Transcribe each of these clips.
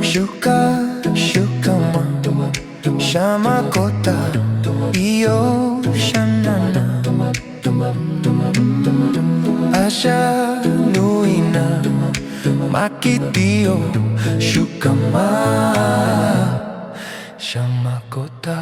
Shuka, shukama, shamakota, iyo shanana. Asha nuina, makitio, shukama, shamakota.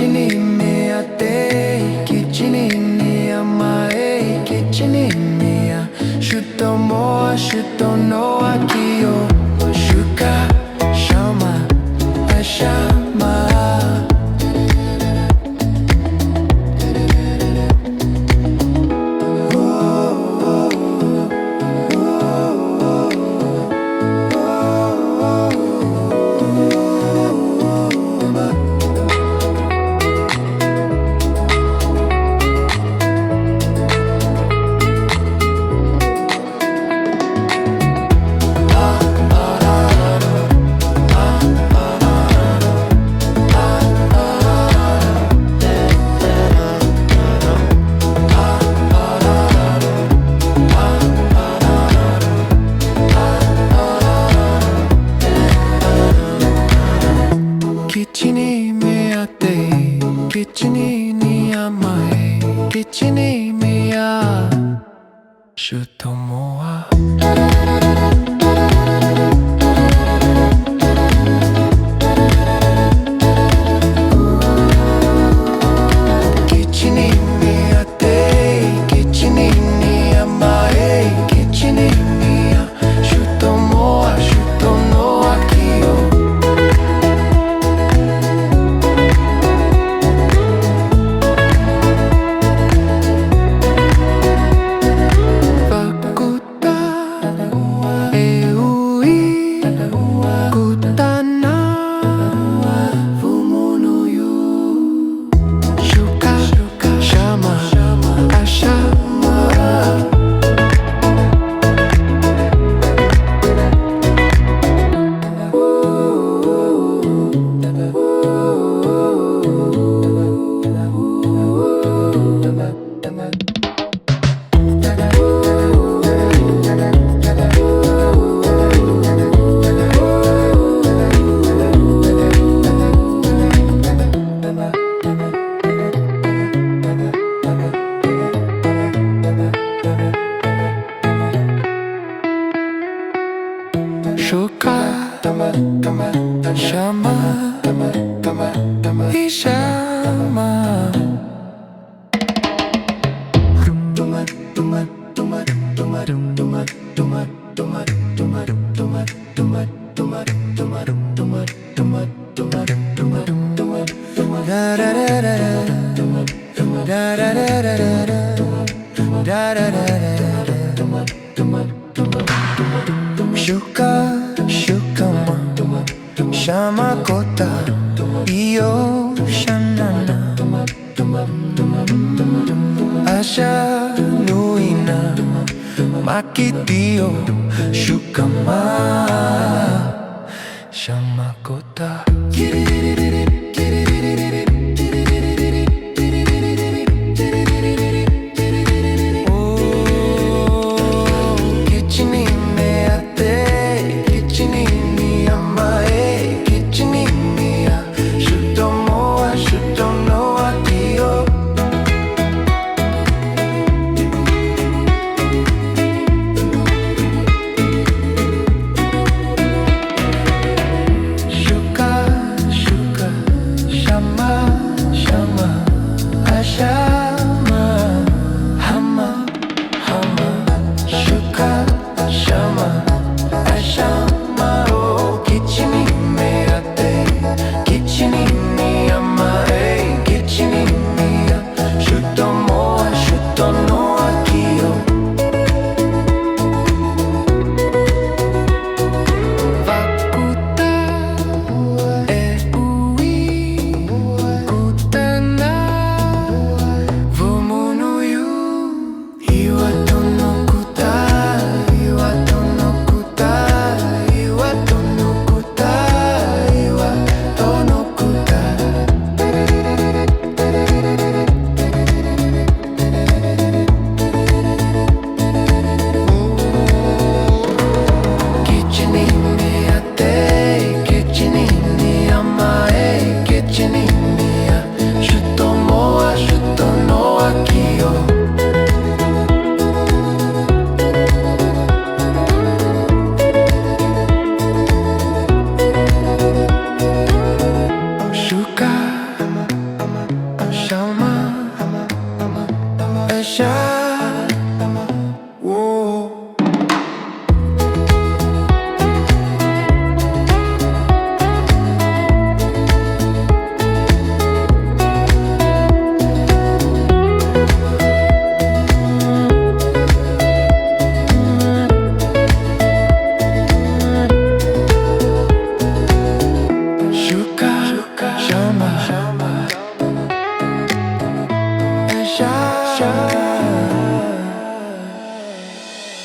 Ki-chi-ni-me-a-tei, Ki-chi-ni-ni-a-ma-ei, Ki-chi-ni-me-a, shuto moa, shuto no akio, shuka, shama, ashama. Ki-chi-ni-me-a-tei, Ki-chi-ni-ni-a-ma-ei, Ki-chi-ni-me-a, shuto moa. Ki-chi-ni-me-a-tei, Ki-chi-ni-ni-a-ma-ei, Ki-chi-ni-me-a, shuto moa, shuto no akio. Bakuta Shama, Ishama. Shuka, shukama, shama kota, iyo shanana. Asha nuina, makitio, shukama, shama kota. Ki-chi-ni-me-a-tei, Ki-chi-ni-ni-a-ma-e, Ki-chi-ni-me-a, shutomoa, shutonoa ki-yo. Shuka, shuka, shama, shama, ashama, hama, hama. Shuka, shama, ashama, oh. Ki-chi-ni-me-a-tei, Ki-chi-ni-ni-a-ma-e, Ki-chi-ni-me-a, shutomoa, shutonoa ki-yo. Vakuta e ui kutana vomunuyu iwatono kuta iwatono kuta iwatono kuta iwatono kuta. Ki-chi-ni-me-a-tei, Ki-chi-ni-ni-a-ma-e, Ki-chi-ni-me-a, shutomoa, shutonoa ki-yo. Shuka, shama, asha, whoa. Shuka, shama, asha.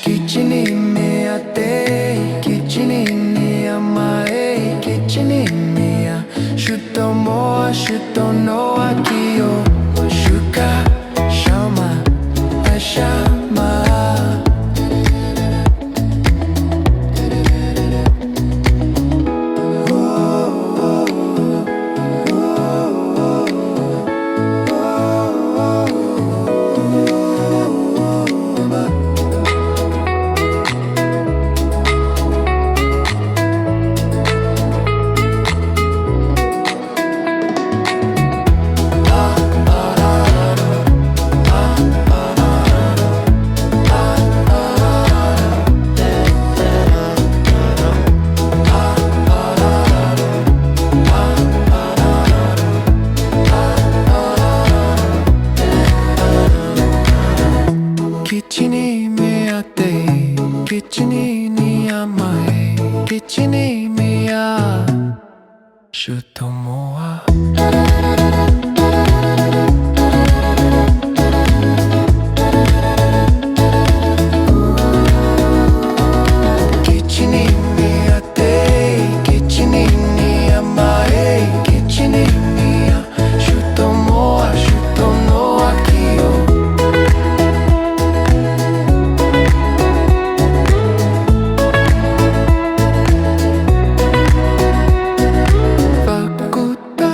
Ki-chi-ni-me-a-tei, Ki-chi-ni-ni-a-ma-e, Ki-chi-ni-me-a, shutomoa, shutonoa ki-yo. Shuka, shama, ashama. Ki-chi-ni-me-a-tei, Ki-chi-ni-ni-a-ma-e, Ki-chi-ni-me-a, shutomoa. Ki-chi-ni-me-a-tei, Ki-chi-ni-ni-a-ma-e, Ki-chi-ni-me-a, shutomoa, shutonoa ki-yo. Vakuta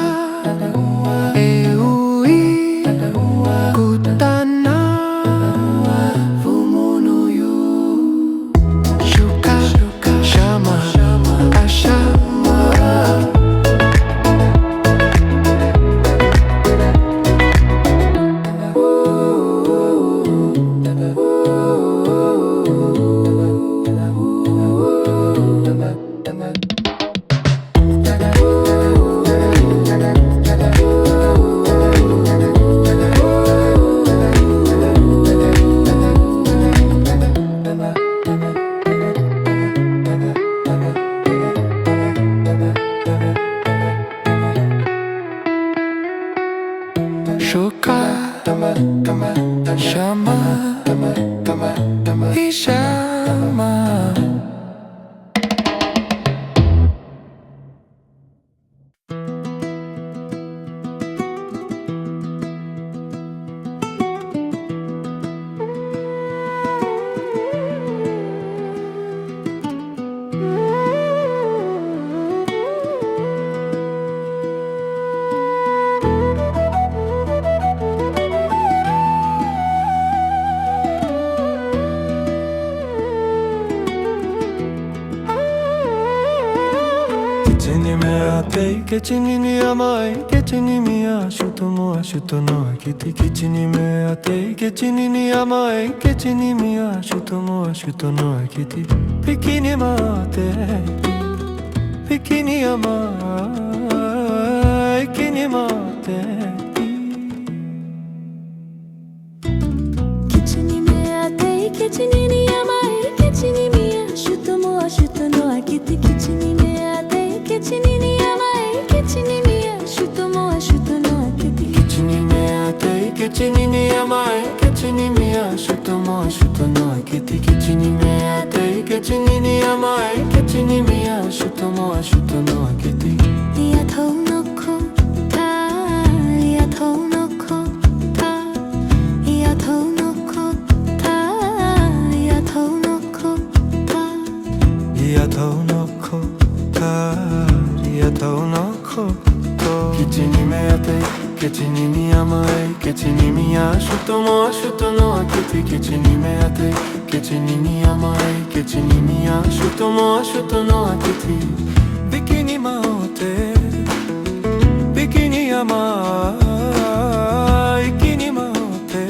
Shama, Ishama. Ki-chi-ni-me-a-tei, Ki-chi-ni-ni-a-ma-ei, Ki-chi-ni-me-a, shuto-mo-a, shuto-no-a, Ki-ti, Ki-chi-ni-me-a-tei, Ki-chi-ni-ni-a-ma-ei, Ki-chi-ni-me-a, shuto-mo-a, shuto-no-a, Ki-ti, Ki-chi-ni-me-a-tei, Ki-chi-ni-ama-ei, Ki-ni-me-a-tei. Ki-chi-ni-me-a-tei, Ki-chi-ni-ni-a-ma-ei, Ki-chi-ni-me-a, shuto-mo-a, shuto-no-a, Ki-ti, Ki-chi-ni-me-a-tei, Ki-chi-ni-ni-a-ma-ei, Ki-chi-ni-me-a, shuto-mo-a, shuto-no-a, Ki-ti, Ki-chi-ni-me-a-tei, Ki-chi-ni-ni-a-ma-ei, Ki-chi-ni-me-a, shuto-mo-a, shuto-no-a, Ki-ti, Ki-chi-ni-me-a-tei, Ki-chi-ni-ni-a-ma-ei, Ki-chi-ni-me-a, shuto-mo-a, shuto-no-a, Ki-ti. リアトの子だ、リアトの子だ、リアトの子だ、リアトの子だ。リアトの子だ、リアトの子だ。Ki-chi-ni-me-a-tei, Ki-chi-ni-ni-a-ma-ei, Ki-chi-ni-me-a, shuto-mo-a, shuto-no-a, Ki-ti, Ki-chi-ni-me-a-tei, Ki-chi-ni-ni-a-ma-ei, Ki-chi-ni-me-a, shuto-mo-a, shuto-no-a, Ki-ti. Bikini-ma-o-te, Bikini-ama-ei, Kini-ma-o-te.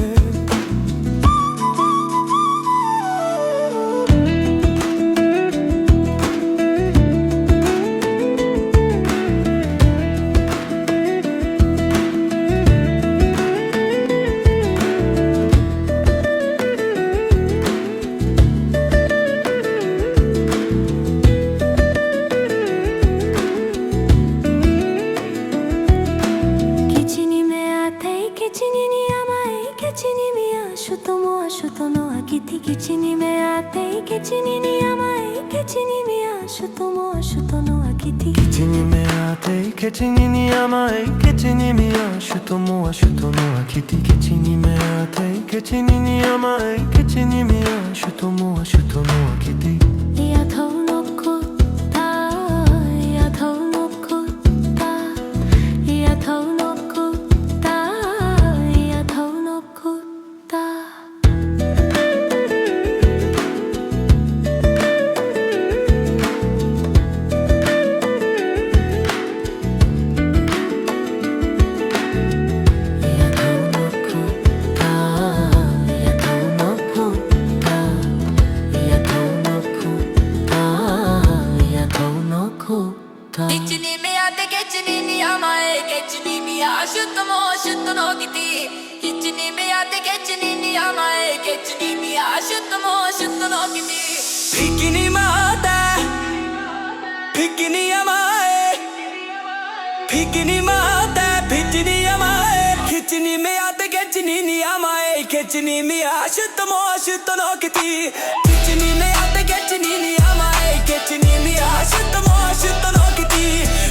Ki-chi-ni-me-a-tei, Ki-chi-ni-ni-a-ma-ei, Ki-chi-ni-me-a, shuto-mo-a, shuto-no-a, Ki-ti, Ki-chi-ni-me-a-tei, Ki-chi-ni-ni-a-ma-ei, Ki-chi-ni-me-a, shuto-mo-a, shuto-no-a, Ki-ti. Ki-chi-ni-me-a-tei, Ki-chi-ni-ni-a-ma-ei, Ki-chi-ni-me-a, shuto-mo-a, shuto-no-a, Ki-ti, Ki-chi-ni-me-a-tei, Ki-chi-ni-ni-a-ma-ei, Ki-chi-ni-me-a, shuto-mo-a, shuto-no-a, Ki-ti. リアトの子だ、リアトの子だ、リアトの子だ、リアトの子だ。Ki-chi-ni-me-a-tei, Ki-chi-ni-ni-a-ma-ei, Ki-chi-ni-me-a, shuto-mo-a, shuto-no, Ki-ti, Ki-chi-ni-me-a-tei, Ki-chi-ni-ni-a-ma-ei, Ki-chi-ni-me-a, shuto-mo-a, shuto-no, Ki-ti. Bikini-ma-o-tei, Bikini-ama-ei, Bikini-ma-o-tei, Bikini-ama-ei, Ki-chi-ni-me-a-tei, Ki-chi-ni-ni-a-ma-ei, Ki-chi-ni-me-a, shuto-mo-a, shuto-no, Ki-ti, Ki-chi-ni-me-a-tei, Ki-chi-ni-ni-a-ma-ei, Ki-chi-ni-me-a, shuto-mo-a, shuto-no, Ki-ti,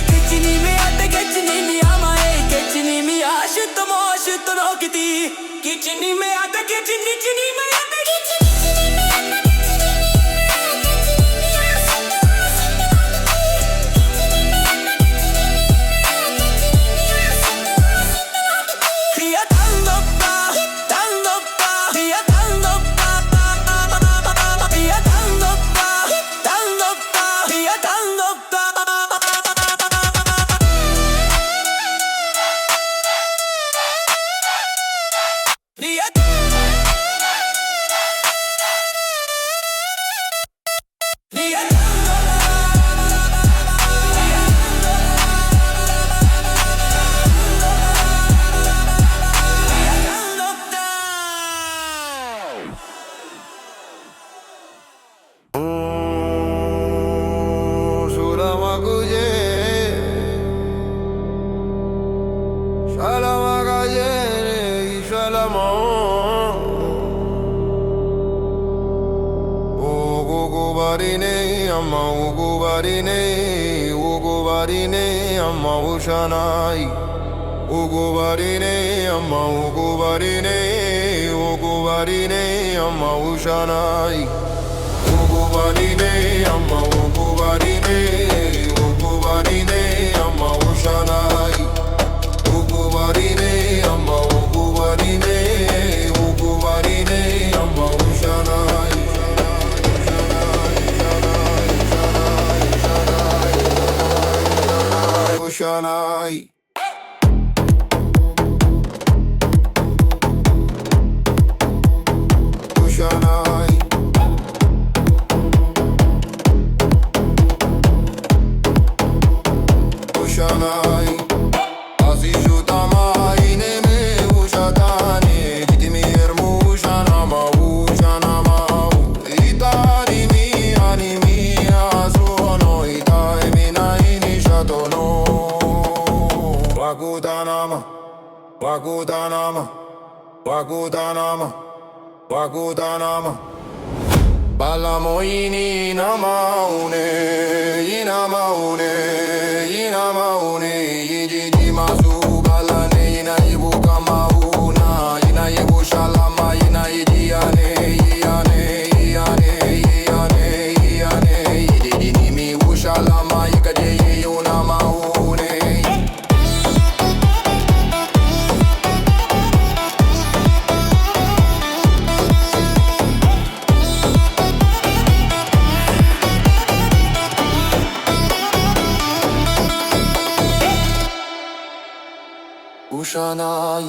Ki-chi-ni-me-a-tei, Ki-chi-ni-ni-a-ma-ei, Ki-chi-ni-me-a, shuto-mo-a, shuto-no, Ki-ti, Ki-chi-ni-me-a-tei, Ki-chi-ni-ni-a-ma-ei, ugubarine ama ugubarine ugubarine ama ushanai ugubarine ama ugubarine ugubarine ama ushanai ugubarine ama ugubarine ugubarine ama ushanai ugubarine ama ugubarine ugubarine ama ushanai ushanai ushanai ushanai azijutama ineme ushatani ditimi ermu ushanama ushanama itari mi animi azuno itai mina inishatono wakutanama wakutanama wakutanama wakutanama Balamoini namaune, inamaune, inamaune, yiji masu balane, ina ibu kamauna, ina ibu shalama, ina idiane, iane, iane, iane, iane, yidi mi ushalama, ikaje unamaune. Ushanai